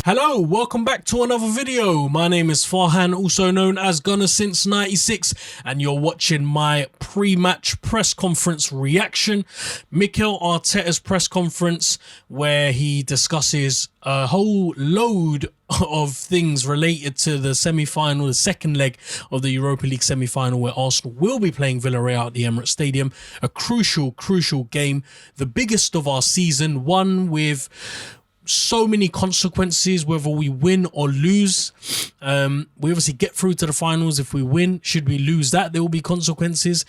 Hello, welcome back to another video. My name is Farhan, also known as Gunner Since 96, and you're watching my pre-match press conference reaction. Mikel Arteta's press conference, where he discusses a whole load of things related to the semi-final, the second leg of the Europa League semi-final, where Arsenal will be playing Villarreal at the Emirates Stadium. A crucial game, the biggest of our season, one with so many consequences, whether we win or lose. We obviously get through to the finals if we win. Should we lose that, there will be consequences.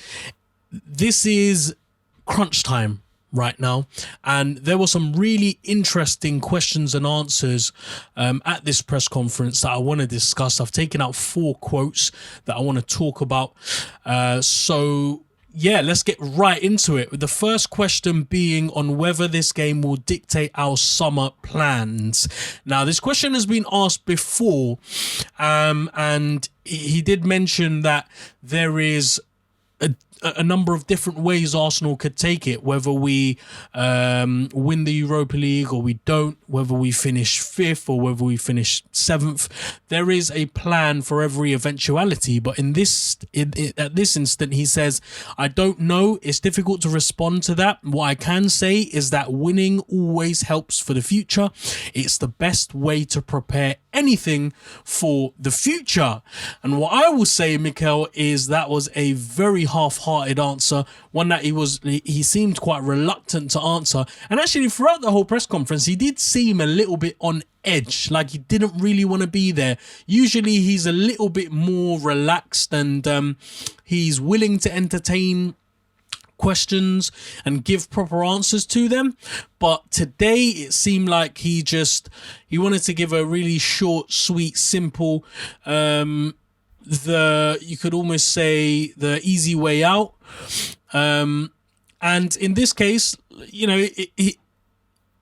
This is crunch time right now, and there were some really interesting questions and answers at this press conference that I want to discuss. I've taken out 4 quotes that I want to talk about. So yeah, let's get right into it, with the first question being on whether this game will dictate our summer plans. Now, this question has been asked before, and he did mention that there is a number of different ways Arsenal could take it, whether we win the Europa League or we don't, whether we finish 5th or whether we finish 7th. There is a plan for every eventuality, but at this instant, he says, I don't know. It's difficult to respond to that. What I can say is that winning always helps for the future. It's the best way to prepare anything for the future. And what I will say, Mikel, is that was a very half-hearted answer, one that he seemed quite reluctant to answer. And actually, throughout the whole press conference, he did seem a little bit on edge, like he didn't really want to be there. Usually he's a little bit more relaxed, and he's willing to entertain questions and give proper answers to them, but today it seemed like he wanted to give a really short, sweet, simple, you could almost say the easy way out, and in this case, you know,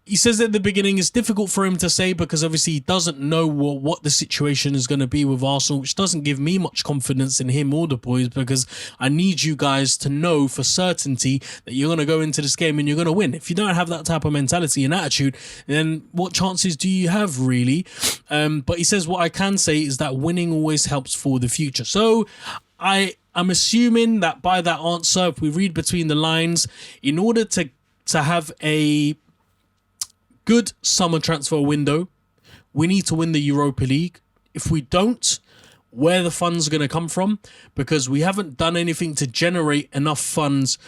he says at the beginning it's difficult for him to say because obviously he doesn't know what the situation is going to be with Arsenal, which doesn't give me much confidence in him or the boys, because I need you guys to know for certainty that you're going to go into this game and you're going to win. If you don't have that type of mentality and attitude, then what chances do you have, really? But he says, what I can say is that winning always helps for the future. So I'm assuming that by that answer, if we read between the lines, in order to have a good summer transfer window, we need to win the Europa League. If we don't, where the funds are going to come from? Because we haven't done anything to generate enough funds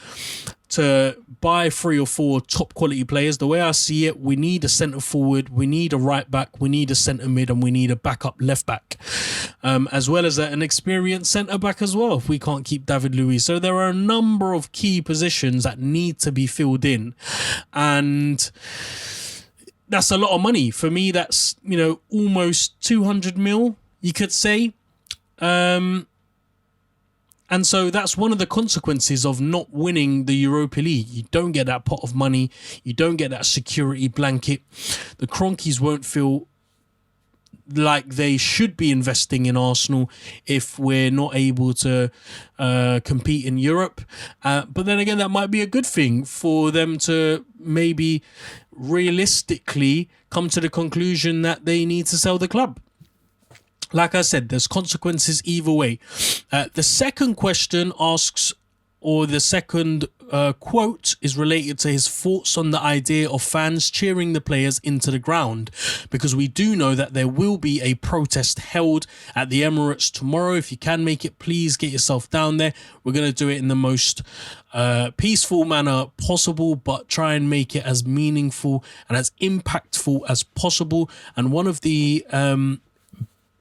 to buy 3 or 4 top quality players. The way I see it, we need a centre forward, we need a right back, we need a centre mid, and we need a backup left back, as well as an experienced centre back as well, if we can't keep David Luiz. So there are a number of key positions that need to be filled in, and that's a lot of money. For me, that's, you know, almost 200 mil, you could say. And so that's one of the consequences of not winning the Europa League. You don't get that pot of money. You don't get that security blanket. The Cronkies won't feel like they should be investing in Arsenal if we're not able to compete in Europe. But then again, that might be a good thing for them to maybe realistically come to the conclusion that they need to sell the club. Like I said, there's consequences either way. The second question asks, or the second quote is related to his thoughts on the idea of fans cheering the players into the ground, because we do know that there will be a protest held at the Emirates tomorrow. If you can make it, please get yourself down there. We're going to do it in the most peaceful manner possible, but try and make it as meaningful and as impactful as possible. And one of the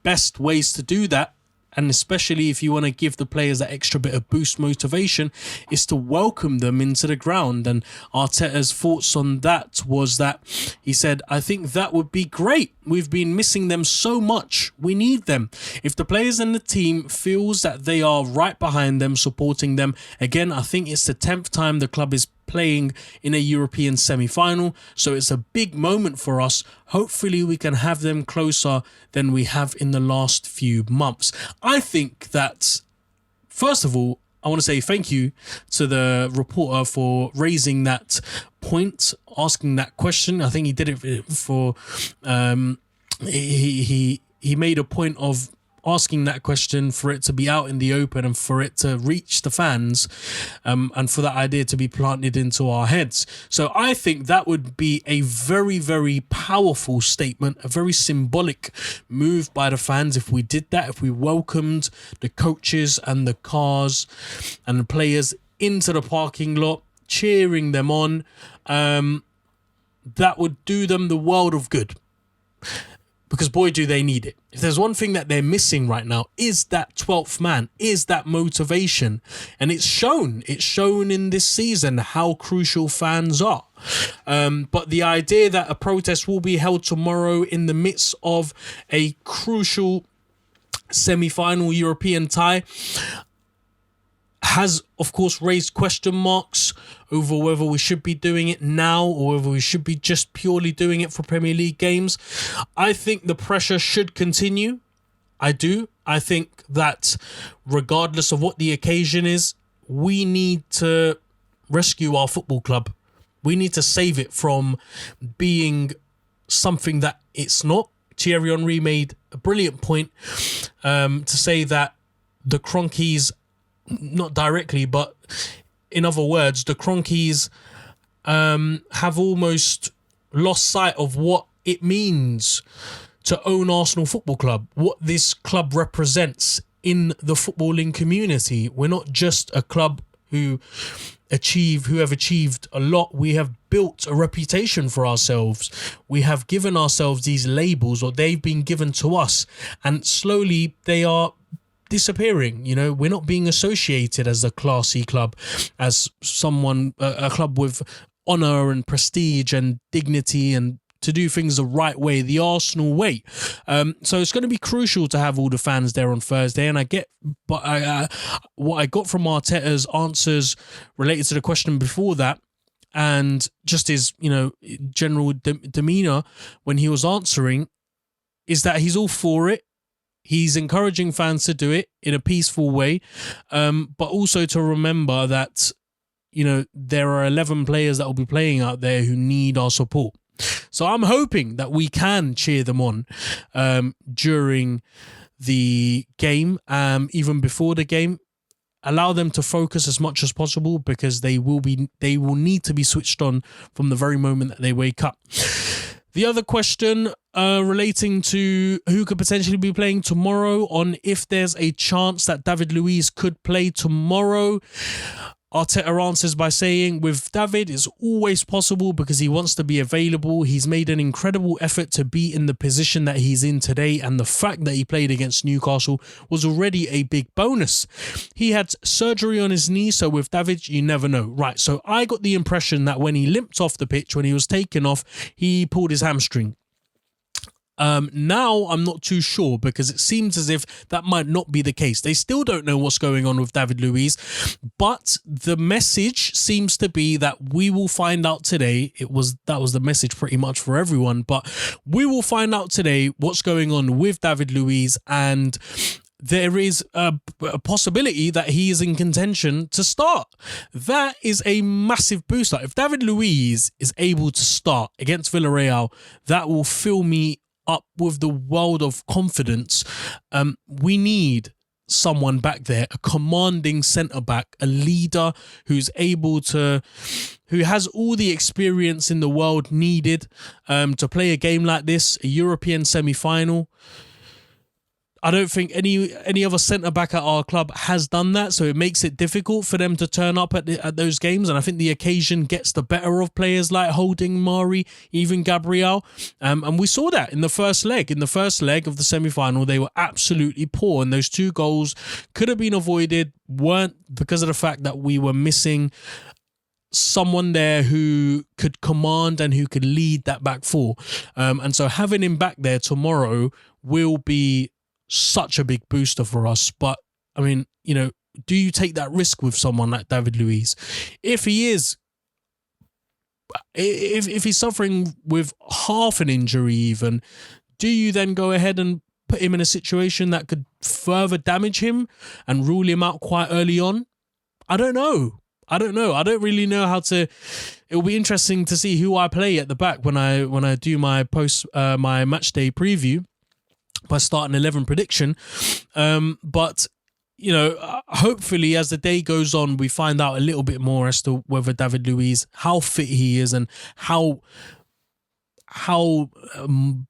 best ways to do that, and especially if you want to give the players that extra bit of boost motivation, is to welcome them into the ground. And Arteta's thoughts on that was that he said, I think that would be great. We've been missing them so much. We need them. If the players and the team feels that they are right behind them, supporting them, again, I think it's the 10th time the club is playing in a European semi-final, so it's a big moment for us. Hopefully we can have them closer than we have in the last few months. I think that, first of all, I want to say thank you to the reporter for raising that point, asking that question. I think he did it for he made a point of asking that question for it to be out in the open and for it to reach the fans, and for that idea to be planted into our heads. So I think that would be a very, very powerful statement, a very symbolic move by the fans if we did that, if we welcomed the coaches and the cars and the players into the parking lot, cheering them on. That would do them the world of good. Because boy, do they need it. If there's one thing that they're missing right now, is that 12th man, is that motivation. And it's shown in this season how crucial fans are. But the idea that a protest will be held tomorrow in the midst of a crucial semi-final European tie has, of course, raised question marks over whether we should be doing it now or whether we should be just purely doing it for Premier League games. I think the pressure should continue. I do. I think that regardless of what the occasion is, we need to rescue our football club. We need to save it from being something that it's not. Thierry Henry made a brilliant point to say that the Cronkies, not directly, but in other words, the Cronkies have almost lost sight of what it means to own Arsenal Football Club, what this club represents in the footballing community. We're not just a club who have achieved a lot. We have built a reputation for ourselves. We have given ourselves these labels, or they've been given to us, and slowly they are disappearing. You know, we're not being associated as a classy club, as a club with honour and prestige and dignity and to do things the right way, the Arsenal way. So it's going to be crucial to have all the fans there on Thursday. And what I got from Arteta's answers related to the question before that, and just his, general demeanour when he was answering, is that he's all for it. He's encouraging fans to do it in a peaceful way, but also to remember that, there are 11 players that will be playing out there who need our support. So I'm hoping that we can cheer them on during the game, even before the game. Allow them to focus as much as possible, because they will need to be switched on from the very moment that they wake up. The other question relating to who could potentially be playing tomorrow, on if there's a chance that David Luiz could play tomorrow. Arteta answers by saying, with David, it's always possible because he wants to be available. He's made an incredible effort to be in the position that he's in today, and the fact that he played against Newcastle was already a big bonus. He had surgery on his knee, so with David, you never know. Right, so I got the impression that when he limped off the pitch, when he was taken off, he pulled his hamstring. Now I'm not too sure, because it seems as if that might not be the case. They still don't know what's going on with David Luiz, but the message seems to be that we will find out today. That was the message pretty much for everyone, but we will find out today what's going on with David Luiz, and there is a possibility that he is in contention to start. That is a massive booster. If David Luiz is able to start against Villarreal, that will fill me up with the world of confidence. We need someone back there, a commanding centre-back, a leader who has all the experience in the world needed to play a game like this, a European semi-final. I don't think any other centre-back at our club has done that, so it makes it difficult for them to turn up at those games, and I think the occasion gets the better of players like Holding, Mari, even Gabriel, and we saw that in the first leg. In the first leg of the semi-final, they were absolutely poor, and those 2 goals could have been avoided, weren't, because of the fact that we were missing someone there who could command and who could lead that back four. And so having him back there tomorrow will be such a big booster for us. But I mean, do you take that risk with someone like David Luiz? If he's suffering with half an injury even, do you then go ahead and put him in a situation that could further damage him and rule him out quite early on? I don't know. I don't really know how to. It'll be interesting to see who I play at the back when I do my my match day preview by starting 11 prediction. But you know, hopefully as the day goes on, we find out a little bit more as to whether David Luiz, how fit he is, and how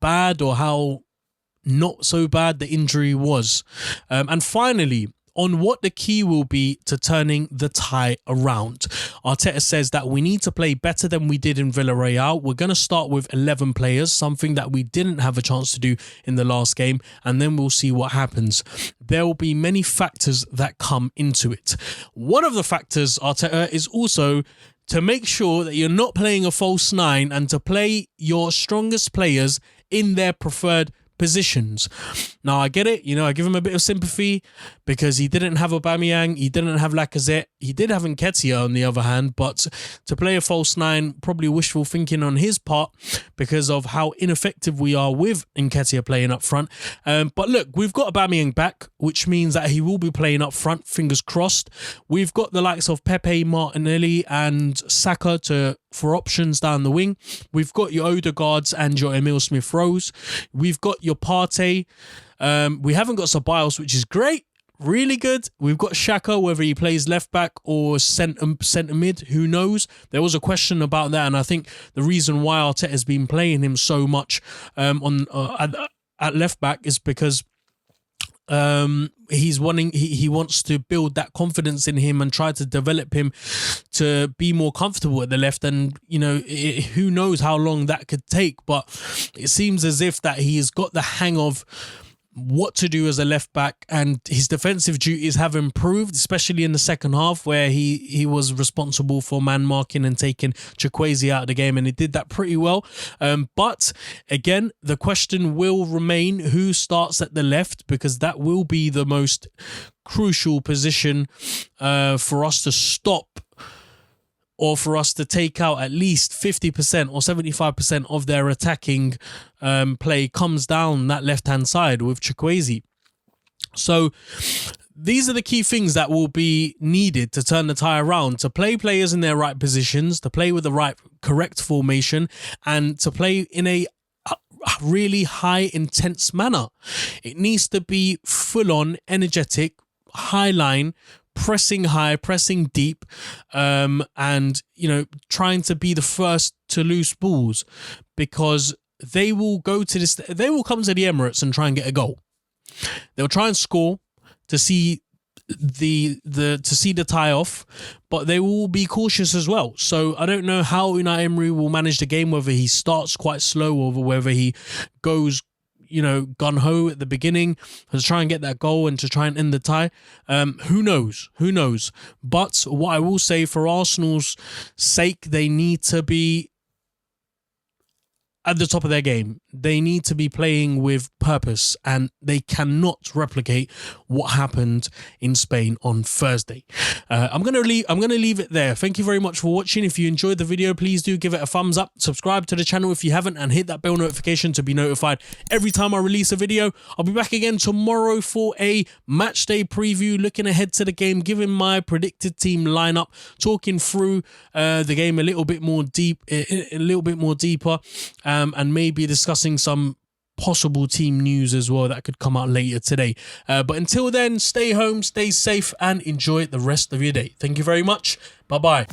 bad or how not so bad the injury was. And finally, on what the key will be to turning the tie around. Arteta says that we need to play better than we did in Villarreal. We're going to start with 11 players, something that we didn't have a chance to do in the last game, and then we'll see what happens. There will be many factors that come into it. One of the factors, Arteta, is also to make sure that you're not playing a false nine and to play your strongest players in their preferred positions. Now, I get it. You know, I give him a bit of sympathy because he didn't have Aubameyang, he didn't have Lacazette, he did have Nketiah on the other hand, but to play a false nine, probably wishful thinking on his part because of how ineffective we are with Nketiah playing up front. But look, we've got Aubameyang back, which means that he will be playing up front, fingers crossed. We've got the likes of Pepe, Martinelli and Saka for options down the wing. We've got your Odegaards and your Emil Smith-Rowe. We've got your Partey. We haven't got Ceballos, which is great. Really good. We've got Xhaka, whether he plays left back or centre mid, who knows? There was a question about that, and I think the reason why Arteta has been playing him so much at left back is because he wants to build that confidence in him and try to develop him to be more comfortable at the left. And you know, who knows how long that could take, but it seems as if that he has got the hang of what to do as a left back, and his defensive duties have improved, especially in the second half where he was responsible for man marking and taking Chukwueze out of the game, and he did that pretty well. But again, the question will remain who starts at the left, because that will be the most crucial position for us to stop, or for us to take out at least 50% or 75% of their attacking play comes down that left-hand side with Chukwueze. So these are the key things that will be needed to turn the tie around, to play players in their right positions, to play with the right correct formation, and to play in a really high intense manner. It needs to be full-on, energetic, high line, pressing high, pressing deep, and you know, trying to be the first to lose balls, because they will come to the Emirates and try and get a goal. They'll try and score to see the tie off, but they will be cautious as well. So I don't know how Unai Emery will manage the game, whether he starts quite slow or whether he goes, you know, gun-ho at the beginning to try and get that goal and to try and end the tie. Who knows? But what I will say, for Arsenal's sake, they need to be at the top of their game. They need to be playing with purpose, and they cannot replicate what happened in Spain on Thursday. I'm gonna leave it there. Thank you very much for watching. If you enjoyed the video, please do give it a thumbs up. Subscribe to the channel if you haven't, and hit that bell notification to be notified every time I release a video. I'll be back again tomorrow for a match day preview, looking ahead to the game, giving my predicted team lineup, talking through the game a little bit more deeper, and maybe discussing some possible team news as well that could come out later today. But until then, stay home, stay safe, and enjoy the rest of your day. Thank you very much. Bye-bye.